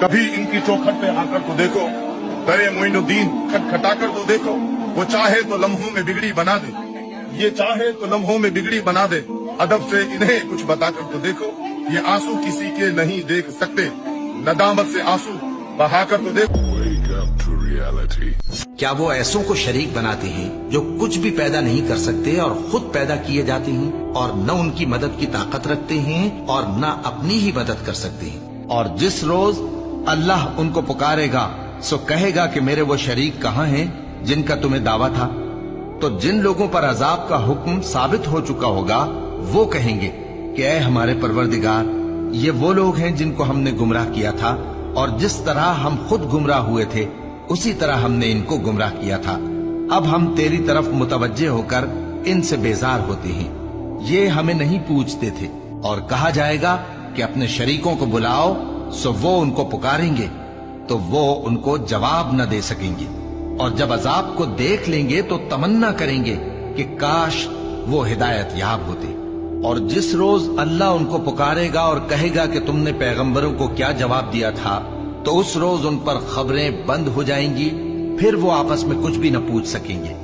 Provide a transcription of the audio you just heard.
कभी इनकी चौखट पे आकर तो देखो, दरे मोइनुद्दीन खटखटा कर तो देखो। वो चाहे तो लम्हों में बिगड़ी बना दे, ये चाहे तो लम्हों में बिगड़ी बना दे। अदब से इन्हें कुछ बताकर तो देखो, ये आंसू किसी के नहीं देख सकते, नदामत से आंसू बहाकर तो देखो। Wake up to reality. क्या वो ऐसों को शरीक बनाते हैं जो कुछ भी पैदा नहीं कर सकते और खुद पैदा किए जाते हैं, और न उनकी मदद की ताकत रखते हैं और न अपनी ही मदद कर सकते हैं। और जिस रोज अल्लाह उनको पुकारेगा सो कहेगा कि मेरे वो शरीक कहाँ हैं जिनका तुम्हें दावा था। तो जिन लोगों पर अजाब का हुक्म साबित हो चुका होगा वो कहेंगे कि ऐ हमारे परवरदिगार, ये वो लोग हैं जिनको हमने गुमराह किया था, और जिस तरह हम खुद गुमराह हुए थे उसी तरह हमने इनको गुमराह किया था। अब हम तेरी तरफ मुतवज्जे होकर इनसे बेजार होते हैं, ये हमें नहीं पूछते थे। और कहा जाएगा कि अपने शरीकों को बुलाओ, सो वो उनको पुकारेंगे तो वो उनको जवाब न दे सकेंगे। और जब अजाब को देख लेंगे तो तमन्ना करेंगे कि काश वो हिदायत याब होते। और जिस रोज अल्लाह उनको पुकारेगा और कहेगा कि तुमने पैगंबरों को क्या जवाब दिया था, तो उस रोज उन पर खबरें बंद हो जाएंगी, फिर वो आपस में कुछ भी न पूछ सकेंगे।